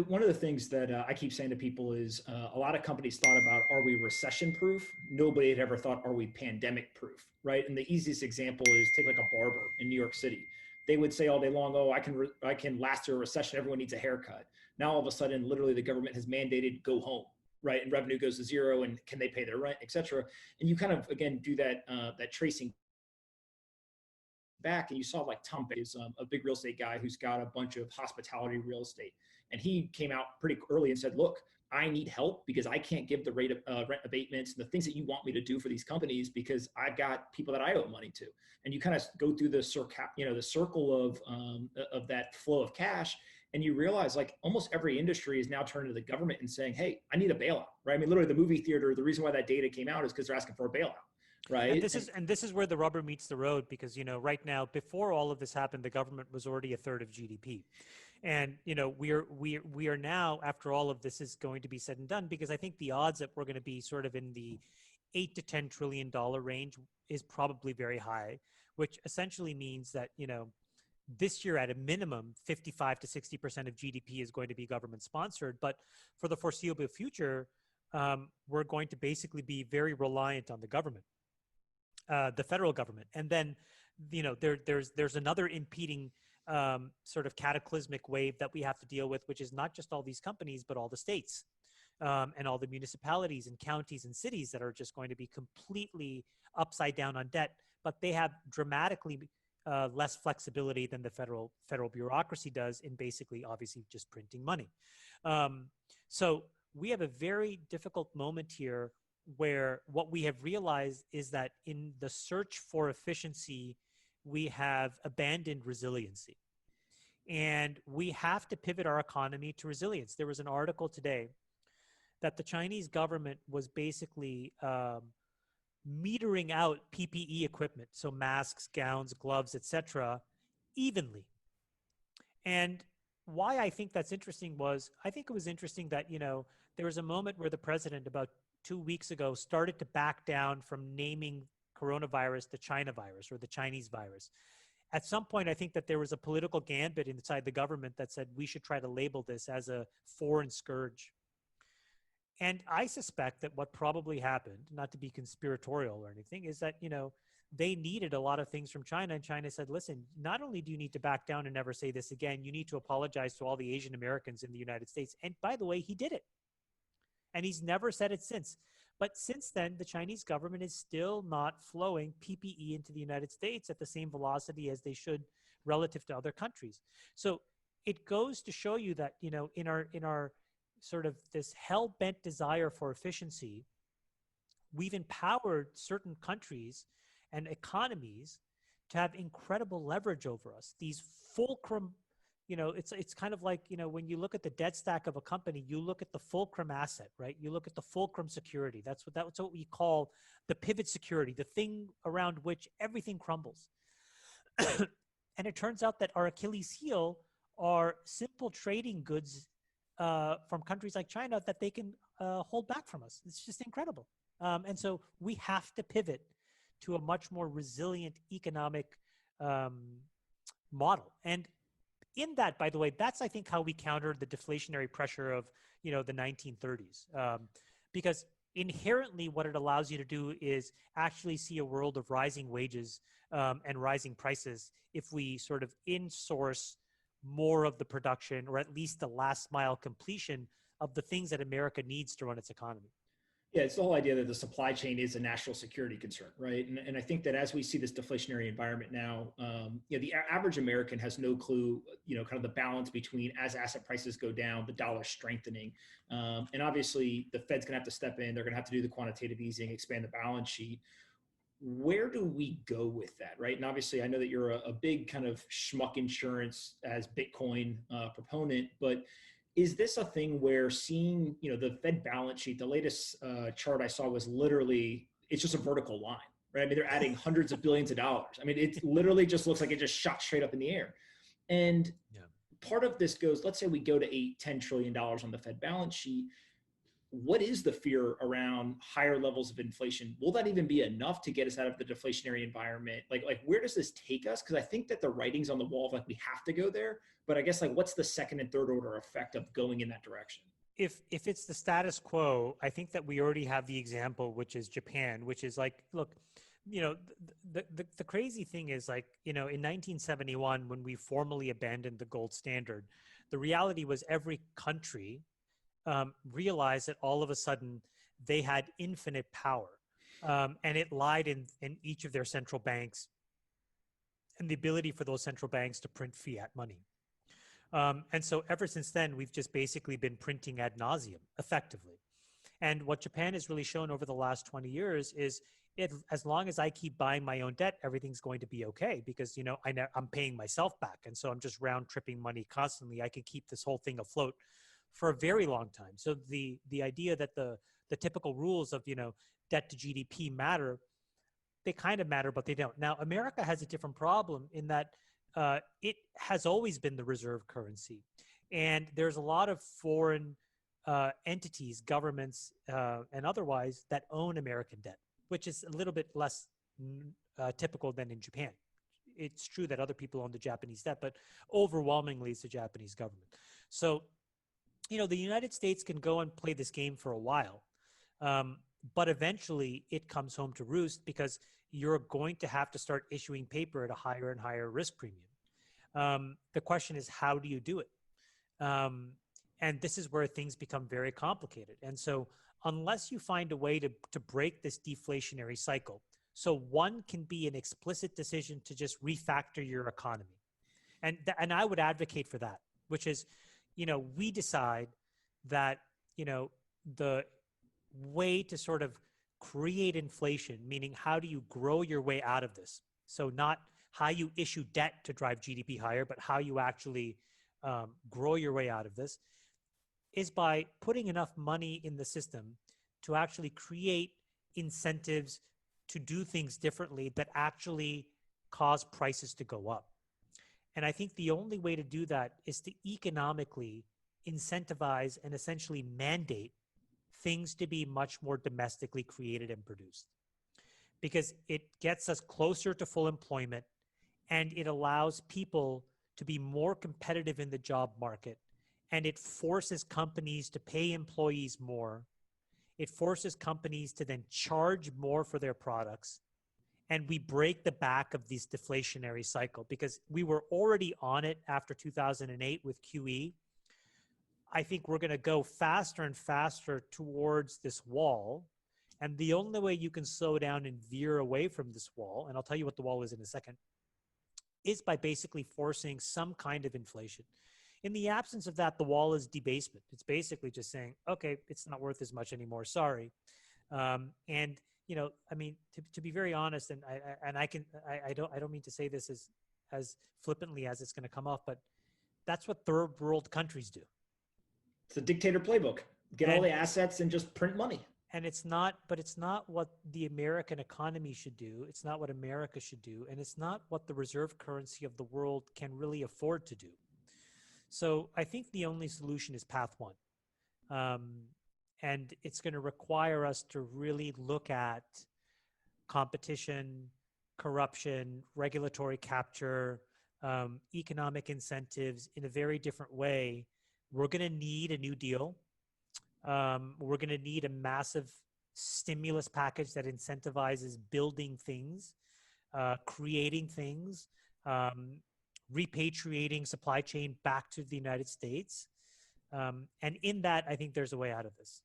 One of the things that I keep saying to people is a lot of companies thought about, are we recession proof? Nobody had ever thought, are we pandemic proof, right? And the easiest example is take like a barber in New York City. They would say all day long, oh, I can last through a recession. Everyone needs a haircut. Now all of a sudden, literally the government has mandated go home, right? And revenue goes to zero, and can they pay their rent, et cetera. And you kind of, again, do that tracing back, and you saw like Tom is a big real estate guy who's got a bunch of hospitality real estate, and he came out pretty early and said, look, I need help because I can't give the rate of rent abatements and the things that you want me to do for these companies because I've got people that I owe money to. And you kind of go through the circle of that flow of cash, and you realize like almost every industry is now turning to the government and saying, hey, I need a bailout, right? I mean, literally the movie theater, the reason why that data came out is because they're asking for a bailout. Right. And this is where the rubber meets the road, because, right now, before all of this happened, the government was already a third of GDP. And, we are now, after all of this is going to be said and done, because I think the odds that we're going to be sort of in the $8 to $10 trillion range is probably very high, which essentially means that, this year at a minimum, 55 to 60% of GDP is going to be government sponsored. But for the foreseeable future, we're going to basically be very reliant on the government. The federal government. And then, there's another impeding sort of cataclysmic wave that we have to deal with, which is not just all these companies, but all the states and all the municipalities and counties and cities that are just going to be completely upside down on debt, but they have dramatically less flexibility than the federal bureaucracy does in basically, obviously, just printing money. So we have a very difficult moment here, where what we have realized is that in the search for efficiency, we have abandoned resiliency. And we have to pivot our economy to resilience. There was an article today that the Chinese government was basically metering out PPE equipment, so masks, gowns, gloves, etc., evenly. And why I think that's interesting was, I think it was interesting that, there was a moment where the president about 2 weeks ago started to back down from naming coronavirus the China virus or the Chinese virus. At some point, I think that there was a political gambit inside the government that said we should try to label this as a foreign scourge. And I suspect that what probably happened, not to be conspiratorial or anything, is that, they needed a lot of things from China, and China said, listen, not only do you need to back down and never say this again, you need to apologize to all the Asian Americans in the United States. And by the way, he did it. And he's never said it since. But since then, the Chinese government is still not flowing PPE into the United States at the same velocity as they should relative to other countries. So it goes to show you that, in our sort of this hell-bent desire for efficiency, we've empowered certain countries and economies to have incredible leverage over us. These fulcrum, it's kind of like, when you look at the debt stack of a company, you look at the fulcrum asset, right? You look at the fulcrum security. That's what we call the pivot security, the thing around which everything crumbles. And it turns out that our Achilles heel are simple trading goods from countries like China that they can hold back from us. It's just incredible. And so we have to pivot to a much more resilient economic model. And in that, by the way, that's, I think, how we countered the deflationary pressure of, the 1930s. Because inherently what it allows you to do is actually see a world of rising wages and rising prices if we sort of insource more of the production, or at least the last mile completion of the things that America needs to run its economy. Yeah, it's the whole idea that the supply chain is a national security concern, right? And I think that as we see this deflationary environment now, the average American has no clue, kind of the balance between, as asset prices go down, the dollar strengthening. And obviously the Fed's gonna have to step in. They're gonna have to do the quantitative easing, expand the balance sheet. Where do we go with that, right? And obviously I know that you're a big kind of schmuck insurance as Bitcoin proponent, but is this a thing where seeing, the Fed balance sheet, the latest chart I saw was literally, it's just a vertical line, right? I mean, they're adding hundreds of billions of dollars. I mean, it literally just looks like it just shot straight up in the air. And part of this goes, let's say we go to $8, $10 trillion on the Fed balance sheet. what is the fear around higher levels of inflation? Will that even be enough to get us out of the deflationary environment? Like where does this take us? Because I think that the writing's on the wall of like we have to go there, but I guess like what's the second and third order effect of going in that direction? If it's the status quo, I think that we already have the example, which is Japan, which is like, look, the crazy thing is like, in 1971, when we formally abandoned the gold standard, the reality was every country realized that all of a sudden they had infinite power. And it lied in each of their central banks and the ability for those central banks to print fiat money. And so ever since then, we've just basically been printing ad nauseum, effectively. And what Japan has really shown over the last 20 years is as long as I keep buying my own debt, everything's going to be okay because, I'm paying myself back. And so I'm just round tripping money constantly. I can keep this whole thing afloat for a very long time. So the idea that the typical rules of, debt to GDP matter, they kind of matter, but they don't. Now, America has a different problem in that it has always been the reserve currency. And there's a lot of foreign entities, governments, and otherwise that own American debt, which is a little bit less typical than in Japan. It's true that other people own the Japanese debt, but overwhelmingly it's the Japanese government. So, the United States can go and play this game for a while, but eventually it comes home to roost because you're going to have to start issuing paper at a higher and higher risk premium. The question is, how do you do it? And this is where things become very complicated. And so unless you find a way to break this deflationary cycle, so one can be an explicit decision to just refactor your economy. And I would advocate for that, which is, we decide that, the way to sort of create inflation, meaning how do you grow your way out of this? So not how you issue debt to drive GDP higher, but how you actually grow your way out of this is by putting enough money in the system to actually create incentives to do things differently that actually cause prices to go up. And I think the only way to do that is to economically incentivize and essentially mandate things to be much more domestically created and produced. Because it gets us closer to full employment and it allows people to be more competitive in the job market. And it forces companies to pay employees more. It forces companies to then charge more for their products. And we break the back of this deflationary cycle because we were already on it after 2008 with QE. I think we're going to go faster and faster towards this wall. And the only way you can slow down and veer away from this wall, and I'll tell you what the wall is in a second, is by basically forcing some kind of inflation. In the absence of that, the wall is debasement. It's basically just saying, okay, it's not worth as much anymore. Sorry. And to be very honest, and I don't mean to say this as flippantly as it's going to come off, but that's what third world countries do. It's a dictator playbook. Get all the assets and just print money. And it's not what the American economy should do. It's not what America should do. And it's not what the reserve currency of the world can really afford to do. So I think the only solution is path one. And it's going to require us to really look at competition, corruption, regulatory capture, economic incentives in a very different way. We're going to need a new deal. We're going to need a massive stimulus package that incentivizes building things, creating things, repatriating supply chain back to the United States. And in that, I think there's a way out of this.